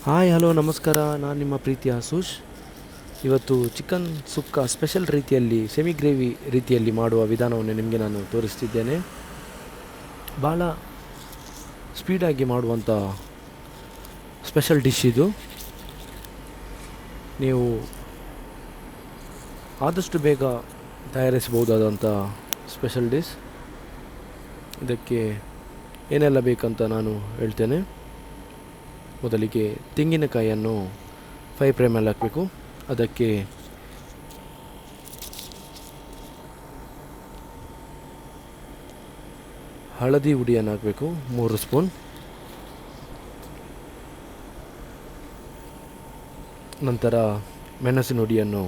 Hi hello ನಮಸ್ಕಾರ. ನಾನು ನಿಮ್ಮ ಪ್ರೀತಿಯ ಆಶುಷ್. ಇವತ್ತು ಚಿಕನ್ ಸುಕ್ಕ ಸ್ಪೆಷಲ್ ರೀತಿಯಲ್ಲಿ ಸೆಮಿ ಗ್ರೇವಿ ರೀತಿಯಲ್ಲಿ ಮಾಡುವ ವಿಧಾನವನ್ನು ನಿಮಗೆ ನಾನು ತೋರಿಸ್ತಿದ್ದೇನೆ. ಭಾಳ ಸ್ಪೀಡಾಗಿ ಮಾಡುವಂಥ ಸ್ಪೆಷಲ್ ಡಿಶ್ ಇದು. ನೀವು ಆದಷ್ಟು ಬೇಗ ತಯಾರಿಸಬಹುದಾದಂಥ ಸ್ಪೆಷಲ್ ಡಿಶ್. ಇದಕ್ಕೆ ಏನೆಲ್ಲ ಬೇಕಂತ ನಾನು ಹೇಳ್ತೇನೆ. ಮೊದಲಿಗೆ ತೆಂಗಿನಕಾಯಿಯನ್ನು 5 ಫ್ರೈಮಲ್ಲಿ ಹಾಕಬೇಕು. ಅದಕ್ಕೆ ಹಳದಿ ಹುಡಿಯನ್ನು ಹಾಕಬೇಕು 3 ಸ್ಪೂನ್. ನಂತರ ಮೆಣಸಿನ ಹುಡಿಯನ್ನು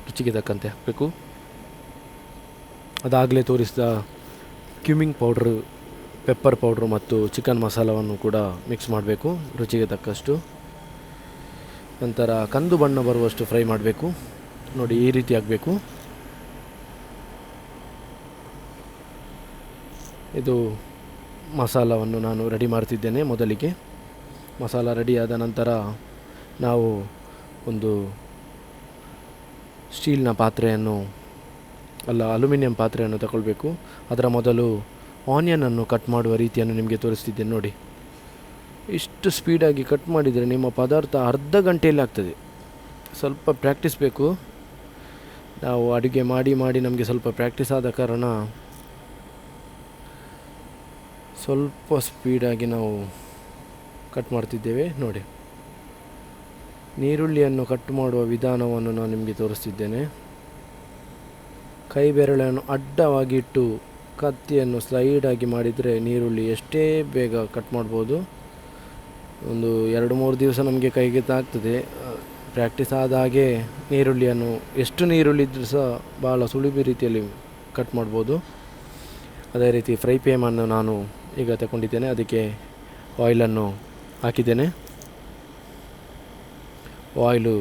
ರುಚಿಗೆ ತಕ್ಕಂತೆ ಹಾಕಬೇಕು. ಅದಾಗಲೇ ತೋರಿಸಿದ ಕ್ಯೂಮಿಂಗ್ ಪೌಡ್ರು, ಪೆಪ್ಪರ್ ಪೌಡ್ರು ಮತ್ತು ಚಿಕನ್ ಮಸಾಲವನ್ನು ಕೂಡ ಮಿಕ್ಸ್ ಮಾಡಬೇಕು ರುಚಿಗೆ ತಕ್ಕಷ್ಟು. ನಂತರ ಕಂದು ಬಣ್ಣ ಬರುವಷ್ಟು ಫ್ರೈ ಮಾಡಬೇಕು. ನೋಡಿ, ಈ ರೀತಿ ಆಗಬೇಕು. ಇದು ಮಸಾಲವನ್ನು ನಾನು ರೆಡಿ ಮಾಡ್ತಿದ್ದೇನೆ. ಮೊದಲಿಗೆ ಮಸಾಲ ರೆಡಿಯಾದ ನಂತರ ನಾವು ಒಂದು ಸ್ಟೀಲ್ನ ಪಾತ್ರೆಯನ್ನು ಅಲ್ಯೂಮಿನಿಯಂ ಪಾತ್ರೆಯನ್ನು ತಗೊಳ್ಬೇಕು. ಅದರ ಮೊದಲು ಆನಿಯನನ್ನು ಕಟ್ ಮಾಡುವ ರೀತಿಯನ್ನು ನಿಮಗೆ ತೋರಿಸ್ತಿದ್ದೇನೆ. ನೋಡಿ, ಇಷ್ಟು ಸ್ಪೀಡಾಗಿ ಕಟ್ ಮಾಡಿದರೆ ನಿಮ್ಮ ಪದಾರ್ಥ ಅರ್ಧ ಗಂಟೆಯಲ್ಲಿ ಆಗ್ತದೆ. ಸ್ವಲ್ಪ ಪ್ರಾಕ್ಟೀಸ್ ಬೇಕು. ನಾವು ಅಡುಗೆ ಮಾಡಿ ಮಾಡಿ ನಮಗೆ ಸ್ವಲ್ಪ ಪ್ರಾಕ್ಟೀಸ್ ಆದ ಕಾರಣ ಸ್ವಲ್ಪ ಸ್ಪೀಡಾಗಿ ನಾವು ಕಟ್ ಮಾಡ್ತಿದ್ದೇವೆ. ನೋಡಿ, ನೀರುಳ್ಳಿಯನ್ನು ಕಟ್ ಮಾಡುವ ವಿಧಾನವನ್ನು ನಾನು ನಿಮಗೆ ತೋರಿಸ್ತಿದ್ದೇನೆ. ಕೈ ಬೆರಳನ್ನು ಅಡ್ಡವಾಗಿ ಇಟ್ಟು ಕತ್ತಿಯನ್ನು ಸ್ಲೈಡಾಗಿ ಮಾಡಿದರೆ ನೀರುಳ್ಳಿ ಎಷ್ಟೇ ಬೇಗ ಕಟ್ ಮಾಡ್ಬೋದು. ಒಂದು 2-3 ದಿವಸ ನಮಗೆ ಕೈಗೆ ತಾಗ್ತದೆ. ಪ್ರಾಕ್ಟೀಸ್ ಆದ ಹಾಗೆ ನೀರುಳ್ಳಿಯನ್ನು ಎಷ್ಟು ನೀರುಳ್ಳಿ ಇದ್ದರೂ ಸಹ ಭಾಳ ಸುಲಭ ರೀತಿಯಲ್ಲಿ ಕಟ್ ಮಾಡ್ಬೋದು. ಅದೇ ರೀತಿ ಫ್ರೈ ಪ್ಯಾನನ್ನು ನಾನು ಈಗ ತಗೊಂಡಿದ್ದೇನೆ. ಅದಕ್ಕೆ ಆಯಿಲನ್ನು ಹಾಕಿದ್ದೇನೆ. ಆಯಿಲು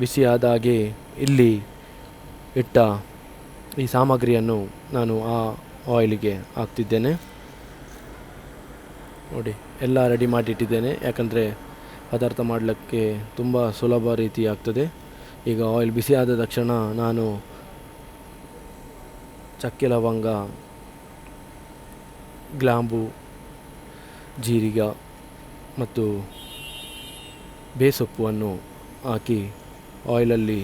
ಬಿಸಿ ಆದ ಹಾಗೆ ಇಲ್ಲಿ ಇಟ್ಟ ಈ ಸಾಮಗ್ರಿಯನ್ನು ನಾನು ಆ ಆಯಿಲಿಗೆ ಹಾಕ್ತಿದ್ದೇನೆ. ನೋಡಿ, ಎಲ್ಲ ರೆಡಿ ಮಾಡಿಟ್ಟಿದ್ದೇನೆ. ಯಾಕಂದರೆ ಪದಾರ್ಥ ಮಾಡಲಿಕ್ಕೆ ತುಂಬ ಸುಲಭ ರೀತಿ ಆಗ್ತದೆ. ಈಗ ಆಯಿಲ್ ಬಿಸಿ ಆದ ತಕ್ಷಣ ನಾನು ಚಕ್ಕೆ, ಲವಂಗ, ಗ್ರಾಂಬು, ಜೀರಿಗೆ ಮತ್ತು ಬೇಸೊಪ್ಪನ್ನು ಹಾಕಿ ಆಯಿಲಲ್ಲಿ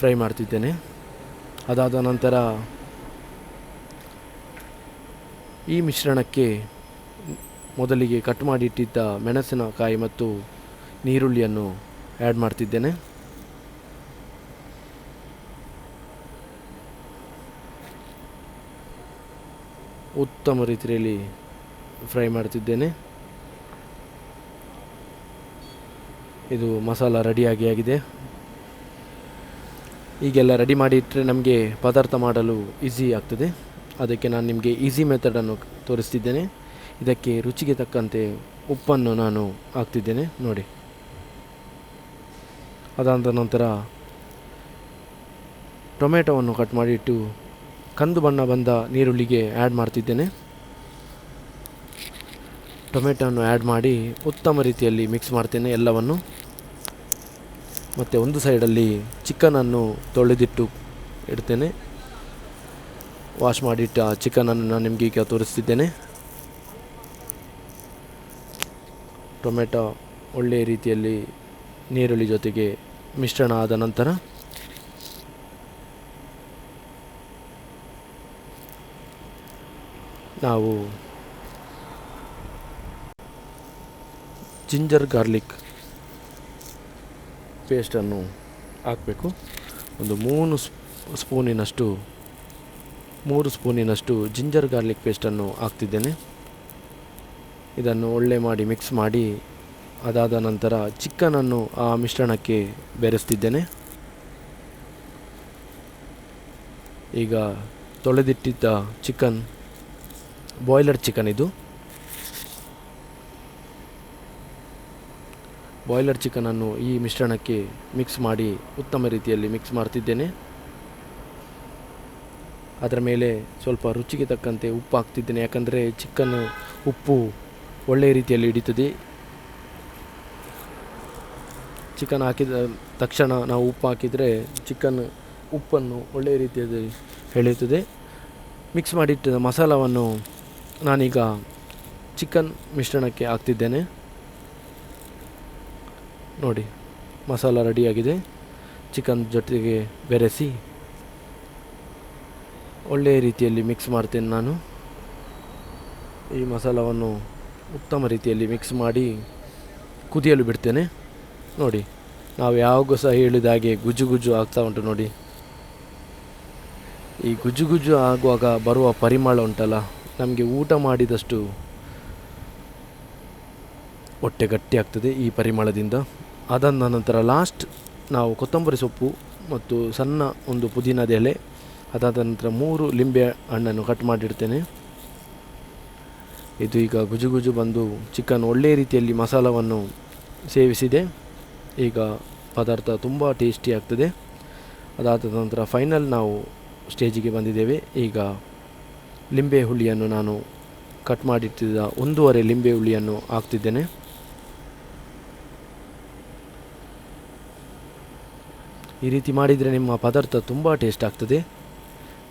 ಫ್ರೈ ಮಾಡ್ತಿದ್ದೇನೆ. ಅದಾದ ನಂತರ ಈ ಮಿಶ್ರಣಕ್ಕೆ ಮೊದಲಿಗೆ ಕಟ್ ಮಾಡಿಟ್ಟಿದ್ದ ಮೆಣಸಿನಕಾಯಿ ಮತ್ತು ನೀರುಳ್ಳಿಯನ್ನು ಆ್ಯಡ್ ಮಾಡ್ತಿದ್ದೇನೆ. ಉತ್ತಮ ರೀತಿಯಲ್ಲಿ ಫ್ರೈ ಮಾಡ್ತಿದ್ದೇನೆ. ಇದು ಮಸಾಲ ರೆಡಿಯಾಗಿ ಆಗಿದೆ. ಈಗೆಲ್ಲ ರೆಡಿ ಮಾಡಿ ಇಟ್ಟರೆ ನಮಗೆ ಪದಾರ್ಥ ಮಾಡಲು ಈಸಿ ಆಗ್ತದೆ. ಅದಕ್ಕೆ ನಾನು ನಿಮಗೆ ಈಸಿ ಮೆಥಡನ್ನು ತೋರಿಸ್ತಿದ್ದೇನೆ. ಇದಕ್ಕೆ ರುಚಿಗೆ ತಕ್ಕಂತೆ ಉಪ್ಪನ್ನು ನಾನು ಹಾಕ್ತಿದ್ದೇನೆ. ನೋಡಿ, ಅದಾದ ನಂತರ ಟೊಮೆಟೊವನ್ನು ಕಟ್ ಮಾಡಿಟ್ಟು ಕಂದು ಬಣ್ಣ ಬಂದ ನೀರುಳ್ಳಿಗೆ ಆ್ಯಡ್ ಮಾಡ್ತಿದ್ದೇನೆ. ಟೊಮೆಟೊವನ್ನು ಆ್ಯಡ್ ಮಾಡಿ ಉತ್ತಮ ರೀತಿಯಲ್ಲಿ ಮಿಕ್ಸ್ ಮಾಡ್ತೇನೆ ಎಲ್ಲವನ್ನು. ಮತ್ತು ಒಂದು ಸೈಡಲ್ಲಿ ಚಿಕನನ್ನು ತೊಳೆದಿಟ್ಟು ಇಡ್ತೇನೆ. ವಾಶ್ ಮಾಡಿಟ್ಟ ಚಿಕನನ್ನು ನಾನು ನಿಮಗೆ ಈಗ ತೋರಿಸ್ತಿದ್ದೇನೆ. ಟೊಮೆಟೊ ಒಳ್ಳೆಯ ರೀತಿಯಲ್ಲಿ ನೀರುಳ್ಳಿ ಜೊತೆಗೆ ಮಿಶ್ರಣ ಆದ ನಂತರ ನಾವು ಜಿಂಜರ್ ಗಾರ್ಲಿಕ್ ಪೇಸ್ಟನ್ನು ಹಾಕಬೇಕು. ಒಂದು 3 ಸ್ಪೂನಿನಷ್ಟು ಜಿಂಜರ್ ಗಾರ್ಲಿಕ್ ಪೇಸ್ಟನ್ನು ಹಾಕ್ತಿದ್ದೇನೆ. ಇದನ್ನು ಒಳ್ಳೆ ಮಾಡಿ ಮಿಕ್ಸ್ ಮಾಡಿ ಅದಾದ ನಂತರ ಚಿಕನನ್ನು ಆ ಮಿಶ್ರಣಕ್ಕೆ ಬೆರೆಸ್ತಿದ್ದೇನೆ. ಈಗ ತೊಳೆದಿಟ್ಟಿದ್ದ ಚಿಕನ್, ಬಾಯ್ಲರ್ ಚಿಕನ್ ಇದು. ಬಾಯ್ಲರ್ ಚಿಕನನ್ನು ಈ ಮಿಶ್ರಣಕ್ಕೆ ಮಿಕ್ಸ್ ಮಾಡಿ ಉತ್ತಮ ರೀತಿಯಲ್ಲಿ ಮಿಕ್ಸ್ ಮಾಡ್ತಿದ್ದೇನೆ. ಅದರ ಮೇಲೆ ಸ್ವಲ್ಪ ರುಚಿಗೆ ತಕ್ಕಂತೆ ಉಪ್ಪು ಹಾಕ್ತಿದ್ದೇನೆ. ಯಾಕಂದರೆ ಚಿಕನ್ ಉಪ್ಪು ಒಳ್ಳೆಯ ರೀತಿಯಲ್ಲಿ ಹಿಡಿತದೆ. ಚಿಕನ್ ಹಾಕಿದ ತಕ್ಷಣ ನಾವು ಉಪ್ಪು ಹಾಕಿದರೆ ಚಿಕನ್ ಉಪ್ಪನ್ನು ಒಳ್ಳೆಯ ರೀತಿಯಲ್ಲಿ ಎಳೆಯುತ್ತದೆ. ಮಿಕ್ಸ್ ಮಾಡಿಟ್ಟಿದ್ದ ಮಸಾಲವನ್ನು ನಾನೀಗ ಚಿಕನ್ ಮಿಶ್ರಣಕ್ಕೆ ಹಾಕ್ತಿದ್ದೇನೆ. ನೋಡಿ, ಮಸಾಲ ರೆಡಿಯಾಗಿದೆ. ಚಿಕನ್ ಜೊತೆಗೆ ಬೆರೆಸಿ ಒಳ್ಳೆಯ ರೀತಿಯಲ್ಲಿ ಮಿಕ್ಸ್ ಮಾಡ್ತೇನೆ ನಾನು. ಈ ಮಸಾಲವನ್ನು ಉತ್ತಮ ರೀತಿಯಲ್ಲಿ ಮಿಕ್ಸ್ ಮಾಡಿ ಕುದಿಯಲು ಬಿಡ್ತೇನೆ. ನೋಡಿ, ನಾವು ಯಾವಾಗೂ ಸಹ ಹೇಳಿದ ಹಾಗೆ ಗುಜ್ಜು ಗುಜ್ಜು ಆಗ್ತಾ ಉಂಟು ನೋಡಿ. ಈ ಗುಜ್ಜು ಗುಜ್ಜು ಆಗುವಾಗ ಬರುವ ಪರಿಮಳ ಉಂಟಲ್ಲ, ನಮಗೆ ಊಟ ಮಾಡಿದಷ್ಟು ಹೊಟ್ಟೆ ಗಟ್ಟಿ ಆಗ್ತದೆ ಈ ಪರಿಮಳದಿಂದ. ಅದಾದ ನಂತರ ಲಾಸ್ಟ್ ನಾವು ಕೊತ್ತಂಬರಿ ಸೊಪ್ಪು ಮತ್ತು ಸಣ್ಣ ಒಂದು ಪುದೀನದ ಎಲೆ, ಅದಾದ ನಂತರ 3 ಲಿಂಬೆ ಹಣ್ಣನ್ನು ಕಟ್ ಮಾಡಿಡ್ತೇನೆ. ಇದು ಈಗ ಗುಜು ಗುಜು ಬಂದು ಚಿಕನ್ ಒಳ್ಳೆಯ ರೀತಿಯಲ್ಲಿ ಮಸಾಲವನ್ನು ಸೇವಿಸಿದೆ. ಈಗ ಪದಾರ್ಥ ತುಂಬ ಟೇಸ್ಟಿ ಆಗ್ತದೆ. ಅದಾದ ನಂತರ ಫೈನಲ್ ನಾವು ಸ್ಟೇಜಿಗೆ ಬಂದಿದ್ದೇವೆ. ಈಗ ಲಿಂಬೆ ಹುಳಿಯನ್ನು ನಾನು ಕಟ್ ಮಾಡಿಟ್ಟಿದ್ದ 1.5 ಲಿಂಬೆ ಹುಳಿಯನ್ನು ಹಾಕ್ತಿದ್ದೇನೆ. ಈ ರೀತಿ ಮಾಡಿದರೆ ನಿಮ್ಮ ಪದಾರ್ಥ ತುಂಬ ಟೇಸ್ಟ್ ಆಗ್ತದೆ.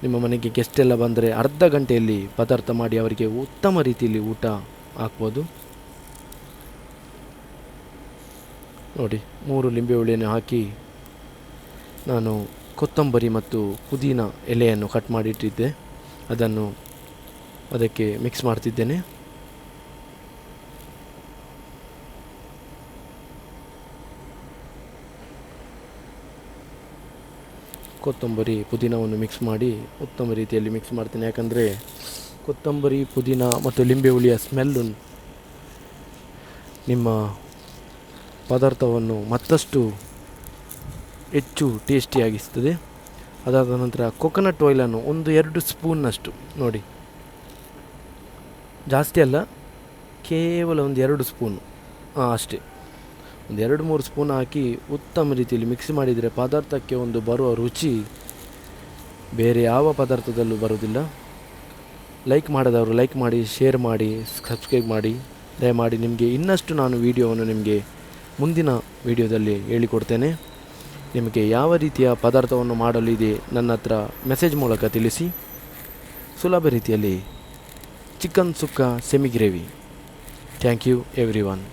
ನಿಮ್ಮ ಮನೆಗೆ ಗೆಸ್ಟ್ ಎಲ್ಲ ಬಂದರೆ ಅರ್ಧ ಗಂಟೆಯಲ್ಲಿ ಪದಾರ್ಥ ಮಾಡಿ ಅವರಿಗೆ ಉತ್ತಮ ರೀತಿಯಲ್ಲಿ ಊಟ ಹಾಕ್ಬೋದು. ನೋಡಿ, 3 ಲಿಂಬೆ ಹುಳಿಯನ್ನು ಹಾಕಿ ನಾನು ಕೊತ್ತಂಬರಿ ಮತ್ತು ಪುದೀನ ಎಲೆಯನ್ನು ಕಟ್ ಮಾಡಿಟ್ಟಿದ್ದೆ, ಅದನ್ನು ಅದಕ್ಕೆ ಮಿಕ್ಸ್ ಮಾಡ್ತಿದ್ದೇನೆ. ಕೊತ್ತಂಬರಿ ಪುದೀನವನ್ನು ಮಿಕ್ಸ್ ಮಾಡಿ ಉತ್ತಮ ರೀತಿಯಲ್ಲಿ ಮಿಕ್ಸ್ ಮಾಡ್ತೇನೆ. ಯಾಕಂದರೆ ಕೊತ್ತಂಬರಿ ಪುದೀನ ಮತ್ತು ಲಿಂಬೆ ಹುಳಿಯ ಸ್ಮೆಲ್ಲು ನಿಮ್ಮ ಪದಾರ್ಥವನ್ನು ಮತ್ತಷ್ಟು ಹೆಚ್ಚು ಟೇಸ್ಟಿಯಾಗಿಸ್ತದೆ. ಅದಾದ ನಂತರ ಕೊಕೊನಟ್ ಆಯಿಲನ್ನು 1-2 ಸ್ಪೂನ್ನಷ್ಟು, ನೋಡಿ ಜಾಸ್ತಿ ಅಲ್ಲ, ಕೇವಲ 1-2 ಸ್ಪೂನು ಅಷ್ಟೇ, 1-2-3 ಸ್ಪೂನ್ ಹಾಕಿ ಉತ್ತಮ ರೀತಿಯಲ್ಲಿ ಮಿಕ್ಸ್ ಮಾಡಿದರೆ ಪದಾರ್ಥಕ್ಕೆ ಒಂದು ಬರುವ ರುಚಿ ಬೇರೆ ಯಾವ ಪದಾರ್ಥದಲ್ಲೂ ಬರುವುದಿಲ್ಲ. ಲೈಕ್ ಮಾಡದವರು ಲೈಕ್ ಮಾಡಿ, ಶೇರ್ ಮಾಡಿ, ಸಬ್ಸ್ಕ್ರೈಬ್ ಮಾಡಿ. ದಯಮಾಡಿ ನಿಮಗೆ ಇನ್ನಷ್ಟು ನಾನು ವಿಡಿಯೋವನ್ನು ನಿಮಗೆ ಮುಂದಿನ ವಿಡಿಯೋದಲ್ಲಿ ಹೇಳಿಕೊಡ್ತೇನೆ. ನಿಮಗೆ ಯಾವ ರೀತಿಯ ಪದಾರ್ಥವನ್ನು ಮಾಡಲು ಇದೆ ನನ್ನ ಹತ್ರ ಮೆಸೇಜ್ ಮೂಲಕ ತಿಳಿಸಿ. ಸುಲಭ ರೀತಿಯಲ್ಲಿ chicken sukka semi gravy. Thank you everyone.